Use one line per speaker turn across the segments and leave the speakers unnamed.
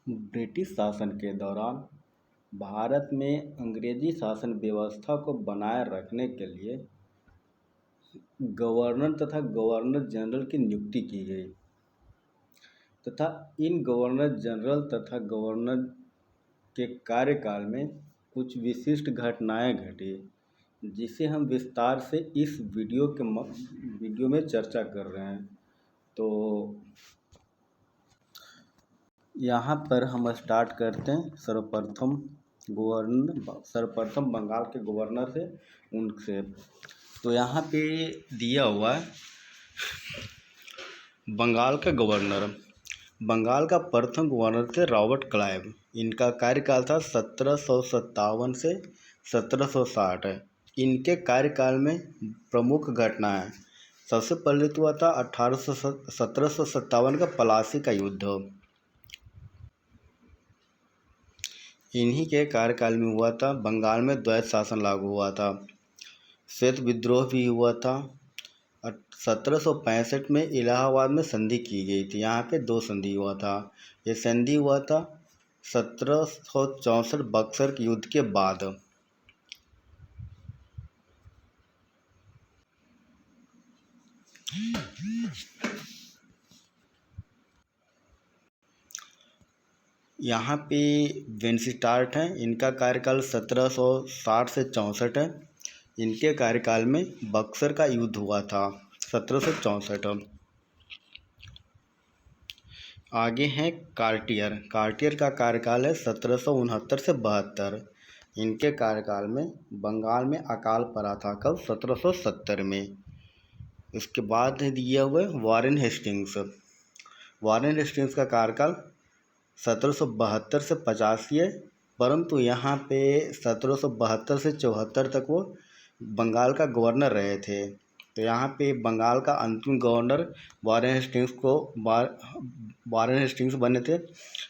British शासन के दौरान भारत में अंग्रेजी शासन व्यवस्था को बनाए रखने के लिए गवर्नर तथा गवर्नर जनरल की नियुक्ति की गई तथा इन गवर्नर जनरल तथा गवर्नर के कार्यकाल में कुछ विशिष्ट घटनाएं घटी जिसे हम विस्तार से इस वीडियो में चर्चा कर रहे हैं। तो यहाँ पर हम स्टार्ट करते हैं सर्वप्रथम बंगाल के गवर्नर से उनसे। तो यहाँ पे दिया हुआ है बंगाल का प्रथम गवर्नर थे रॉबर्ट क्लाइव। इनका कार्यकाल था 1757 से 1760। इनके कार्यकाल में प्रमुख घटनाएं, सबसे पहले तो हुआ था 1757 का प्लासी का युद्ध। इन्हीं के कार्यकाल में हुआ था। बंगाल में द्वैत शासन लागू हुआ था। श्वेत विद्रोह भी हुआ था। 1765 में इलाहाबाद में संधि की गई थी। यहाँ पे 2 संधि हुआ था। ये संधि हुआ था 1764 बक्सर के युद्ध के बाद। यहाँ पे वेनस्टार्ट हैं। इनका कार्यकाल 1760 से 64 है। इनके कार्यकाल में बक्सर का युद्ध हुआ था 1764। आगे हैं कार्टियर का कार्यकाल है 1769 से 72। इनके कार्यकाल में बंगाल में अकाल पड़ा था कब? 1770 में। इसके बाद दिया हुआ वारेन हेस्टिंग्स का कार्यकाल 1772 से 85 है, परंतु यहाँ पे 1772 से 74 तक वो बंगाल का गवर्नर रहे थे। तो यहाँ पे बंगाल का अंतिम गवर्नर वारेन हेस्टिंग्स बने थे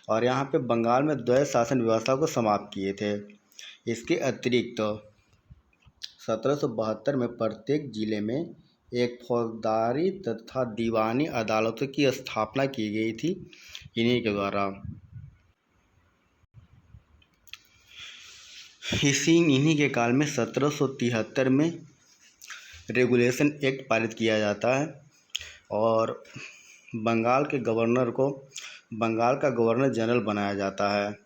और यहाँ पे बंगाल में द्वैत शासन व्यवस्था को समाप्त किए थे। इसके अतिरिक्त 1772 में प्रत्येक जिले में एक फौजदारी तथा दीवानी अदालतों की स्थापना की गई थी इन्हीं के द्वारा। इन्हीं के काल में 1773 में रेगुलेशन एक्ट पारित किया जाता है और बंगाल के गवर्नर को बंगाल का गवर्नर जनरल बनाया जाता है।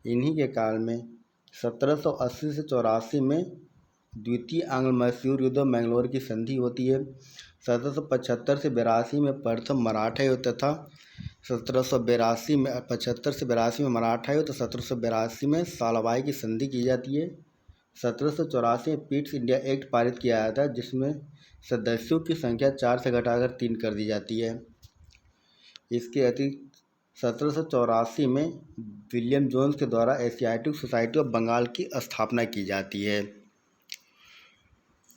इन्हीं के काल में 1780 से 84 में द्वितीय आंग्ल मैसूर युद्ध मैंगलोर की संधि होती है। 1775 से 82 में प्रथम मराठा युद्ध तथा 1782 में 75 से 82 में मराठा युद्ध, 1782 में सालाबाई की संधि की जाती है। 1784 में पीट्स इंडिया एक्ट पारित किया जाता है जिसमें सदस्यों की संख्या 4 से घटाकर 3 कर दी जाती है। इसके अतिरिक्त 1784 में विलियम जोन्स के द्वारा एशियाटिक सोसाइटी ऑफ बंगाल की स्थापना की जाती है।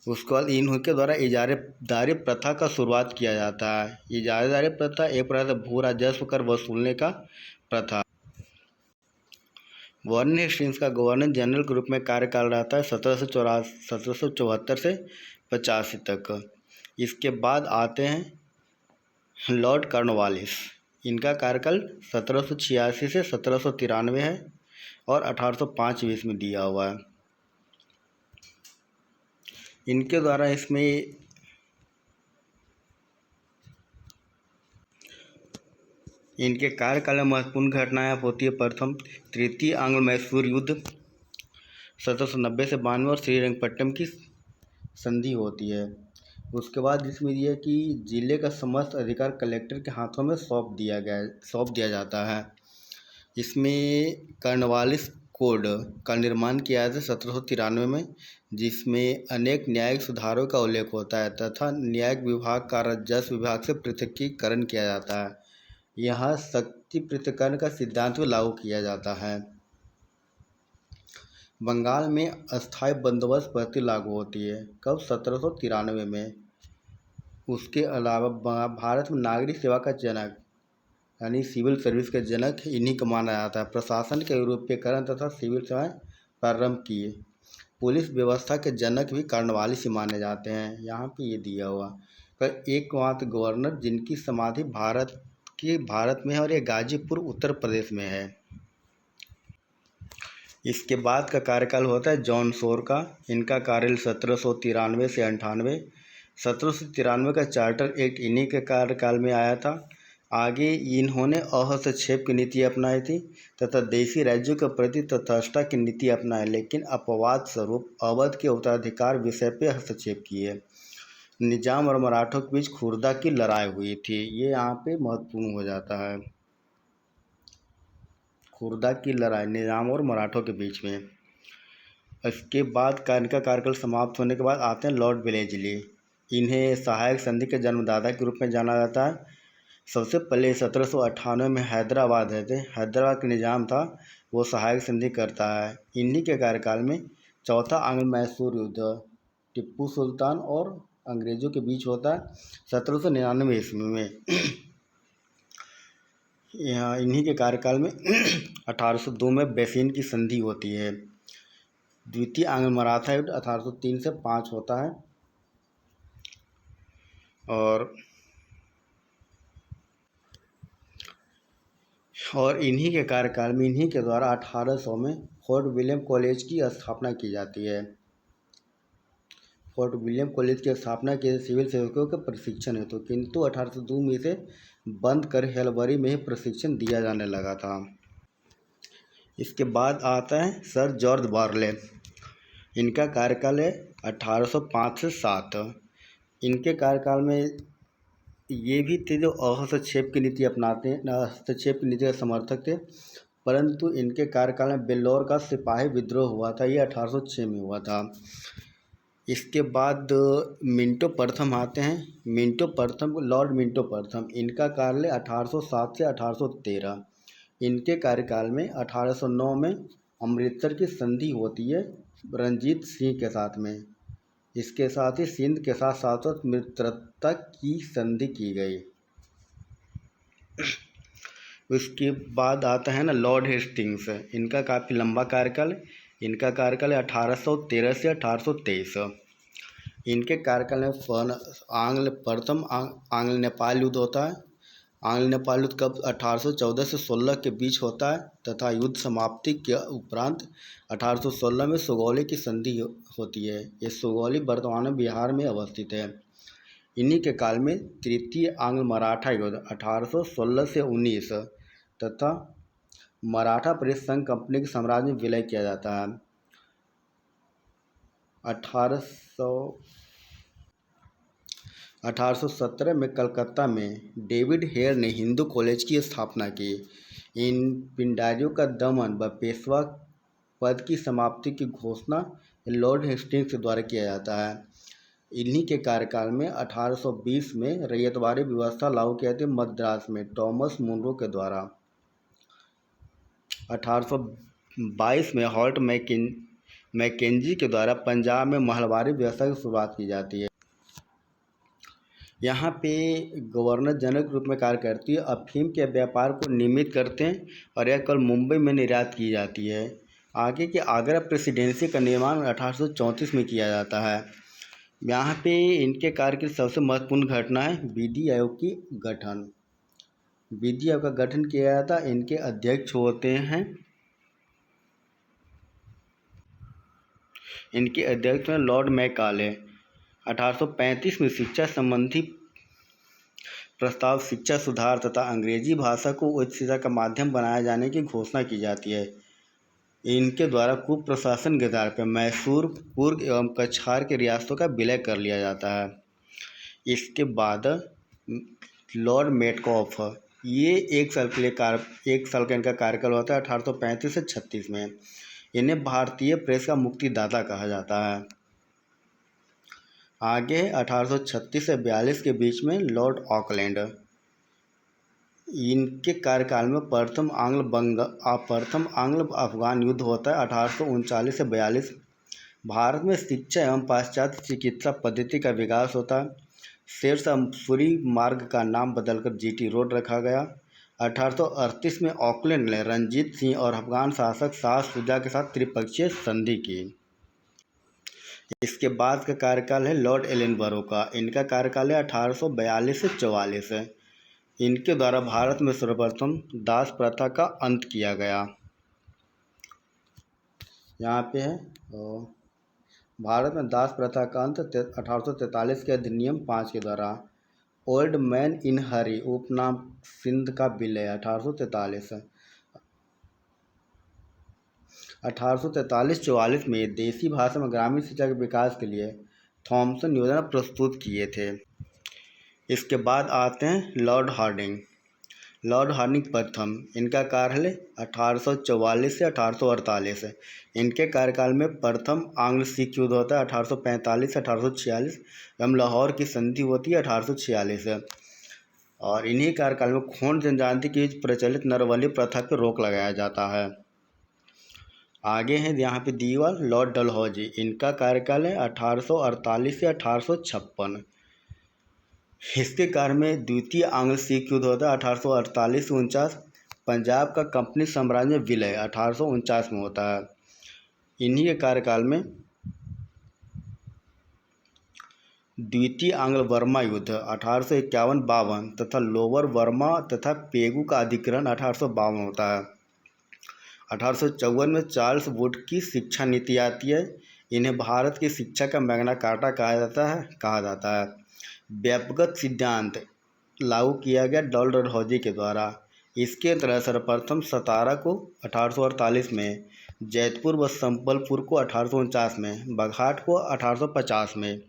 उसके बाद इनके द्वारा इजारेदारी प्रथा का शुरुआत किया जाता है। इजारेदारी प्रथा एक प्रकार से भू राजस्व कर वसूलने का प्रथा। वारेन हेस्टिंग्स का गवर्नर जनरल के रूप में कार्यकाल रहता है 1774 से 85 तक। इसके बाद आते हैं लॉर्ड कॉर्नवालिस। इनका कार्यकाल 1786 से 1793 है और 1805 ईस्वी में दिया हुआ है। इनके द्वारा इसमें इनके कार्यकाल में महत्वपूर्ण घटनाएं होती है। प्रथम तृतीय आंग्ल मैसूर युद्ध 1790 से 92 और श्रीरंगपट्टनम की संधि होती है। उसके बाद इसमें यह कि जिले का समस्त अधिकार कलेक्टर के हाथों में सौंप दिया जाता है। इसमें कॉर्नवालिस कोड का निर्माण किया गया था 1793 में, जिसमें अनेक न्यायिक सुधारों का उल्लेख होता है तथा न्यायिक विभाग का राजस्व विभाग से पृथकीकरण किया जाता है। यहाँ शक्ति पृथक्करण का सिद्धांत भी लागू किया जाता है। बंगाल में अस्थायी बंदोबस्त पद्धति लागू होती है कब? 1793 में। उसके अलावा भारत में नागरिक सेवा का जनक यानी सिविल सर्विस के जनक इन्हीं को माना जाता है। प्रशासन के यूरोपीयकरण तथा सिविल सेवाएं प्रारंभ किए पुलिस व्यवस्था के जनक भी कार्नवालिस ही माने जाते हैं। यहाँ पे ये दिया हुआ पर एकमात्र गवर्नर जिनकी समाधि भारत में है और ये गाजीपुर उत्तर प्रदेश में है। इसके बाद का कार्यकाल होता है जॉन शोर का। इनका कार्यकाल 1793 से 98। 1793 का चार्टर एक्ट इन्हीं के कार्यकाल में आया था। आगे इन्होंने अहस्तक्षेप की नीति अपनाई थी तथा देशी राज्यों के प्रति तटस्थता की नीति अपनाई, लेकिन अपवाद स्वरूप अवध के उत्तराधिकार विषय पर हस्तक्षेप किए। निजाम और मराठों के बीच खुर्दा की लड़ाई हुई थी, ये यहाँ पे महत्वपूर्ण हो जाता है। खुर्दा की लड़ाई निजाम और मराठों के बीच में। इसके बाद इनका कार्यकाल समाप्त होने के बाद आते हैं लॉर्ड वेलेस्ली। इन्हें सहायक संधि के जन्मदाता के रूप में जाना जाता है। सबसे पहले 1798 में हैदराबाद के निजाम था, वो सहायक संधि करता है। इन्हीं के कार्यकाल में चौथा आंग्ल मैसूर युद्ध टिप्पू सुल्तान और अंग्रेज़ों के बीच होता है 1799 ईस्वी में। यहाँ इन्हीं के कार्यकाल में 1802 में बैसिन की संधि होती है। द्वितीय आंग्ल मराठा युद्ध 1803 से 5 होता है और इन्हीं के कार्यकाल में इन्हीं के द्वारा 1800 में फोर्ट विलियम कॉलेज की स्थापना की जाती है। फोर्ट विलियम कॉलेज की स्थापना के सिविल सेवकों के प्रशिक्षण हेतु, किंतु 1802 में इसे बंद कर हेलबरी में ही प्रशिक्षण दिया जाने लगा था। इसके बाद आता है सर जॉर्ज बार्ले। इनका कार्यकाल है 1805 से 7। इनके कार्यकाल में ये भी थे जो हस्तक्षेप की नीति अपनाते हैं, हस्तक्षेप की नीति के समर्थक थे, परंतु इनके कार्यकाल में बेल्लौर का सिपाही विद्रोह हुआ था, ये 1806 में हुआ था। इसके बाद मिंटो प्रथम आते हैं। लॉर्ड मिंटो प्रथम, इनका कार्यकाल 1807 से 1813। इनके कार्यकाल में 1809 में अमृतसर की संधि होती है रणजीत सिंह के साथ में। इसके साथ ही सिंध के साथ शाश्वत मित्रता की संधि की गई। उसके बाद आता है लॉर्ड हेस्टिंग्स। इनका काफ़ी लंबा कार्यकाल। इनका कार्यकाल 1813 से 1823। इनके कार्यकाल में आंग्ल नेपाल युद्ध होता है। आंग्ल नेपाल युद्ध कब 1814 से 16 के बीच होता है तथा युद्ध समाप्ति के उपरांत 1816 में सुगौली की संधि होती है। ये सुगौली वर्तमान में बिहार में अवस्थित है। इन्हीं के काल में तृतीय आंग्ल मराठा युद्ध 1816 से 19 तथा मराठा प्रदेश संघ कंपनी के साम्राज्य में विलय किया जाता है। 1817 में कलकत्ता में डेविड हेयर ने हिंदू कॉलेज की स्थापना की। इन पिंडारियों का दमन व पेशवा पद की समाप्ति की घोषणा लॉर्ड हेस्टिंग्स द्वारा किया जाता है। इन्हीं के कार्यकाल में 1820 में रैयतवाड़ी व्यवस्था लागू की जाती है मद्रास में टॉमस मुनरो के द्वारा। 1822 में हॉल्ट मैकेंजी के द्वारा पंजाब में महलवाड़ी व्यवस्था की शुरुआत की जाती है। यहाँ पे गवर्नर जनरल के रूप में कार्य करती है। अफीम के व्यापार को नियमित करते हैं और यह कल मुंबई में निर्यात की जाती है। आगे के आगरा प्रेसिडेंसी का निर्माण 1834 में किया जाता है। यहाँ पे इनके कार्य की सबसे महत्वपूर्ण घटना है विधि आयोग की गठन। विधि आयोग का गठन किया जाता है। इनके अध्यक्ष होते हैं लॉर्ड मैकाले। 1835 में शिक्षा संबंधी प्रस्ताव शिक्षा सुधार तथा अंग्रेजी भाषा को उच्च शिक्षा का माध्यम बनाए जाने की घोषणा की जाती है। इनके द्वारा कुप्रशासन के आधार पर मैसूर, कुर्ग एवं कछार के रियासतों का विलय कर लिया जाता है। इसके बाद लॉर्ड मेटकॉफ, ये 1 साल का इनका कार्यकाल होता है 1835 से 36 में। इन्हें भारतीय प्रेस का मुक्तिदाता कहा जाता है। आगे 1836 से 42 के बीच में लॉर्ड ऑकलैंड, इनके कार्यकाल में प्रथम आंग्ल अफगान युद्ध होता है 1839 से 42। भारत में शिक्षा एवं पाश्चात्य चिकित्सा पद्धति का विकास होता है। शेरशाहपुरी मार्ग का नाम बदलकर जीटी रोड रखा गया। 1838 में ऑकलैंड ने रणजीत सिंह और अफगान शासक शाह शुजा के साथ त्रिपक्षीय संधि की। इसके बाद का कार्यकाल है लॉर्ड एलनबरो का। इनका कार्यकाल है 1842 से 44 है। इनके द्वारा भारत में सर्वप्रथम दास प्रथा का अंत किया गया। यहाँ पे है भारत में दास प्रथा का अंत 1843 के अधिनियम 5 के द्वारा। ओल्ड मैन इन हरी उपनाम सिंध का विलय 1843। 1843-44 में देसी भाषा में ग्रामीण शिक्षा के विकास के लिए थॉमसन योजना प्रस्तुत किए थे। इसके बाद आते हैं लॉर्ड हार्डिंग। लॉर्ड हार्डिंग प्रथम, इनका कार्यालय 1844 से 1848 है। इनके कार्यकाल में प्रथम आंग्ल सिख युद्ध होता है 1845 से 1846 एवं लाहौर की संधि होती है 1846 है। और इन्हीं कार्यकाल में खोंड जनजाति की प्रचलित नरबलि प्रथा पर रोक लगाया जाता है। आगे हैं यहाँ पे दीवार लॉर्ड डलहौजी। इनका कार्यकाल है 1848 से 1856। इसके कार्य में द्वितीय आंग्ल सिख युद्ध होता है 1848 से 49। पंजाब का कंपनी साम्राज्य में विलय 1849 में होता है। इन्हीं के कार्यकाल में द्वितीय आंग्ल बर्मा युद्ध 1851-52 तथा लोअर बर्मा तथा पेगू का अधिग्रहण 1852 होता है। 1854 में चार्ल्स वुड की शिक्षा नीति आती है। इन्हें भारत की शिक्षा का मैग्ना कार्टा कहा जाता है। व्यापक सिद्धांत लागू किया गया लॉर्ड डलहौजी के द्वारा। इसके तहत सर्वप्रथम सतारा को 1848 में, जैतपुर व संबलपुर को 1849 में, बघाट को 1850 में,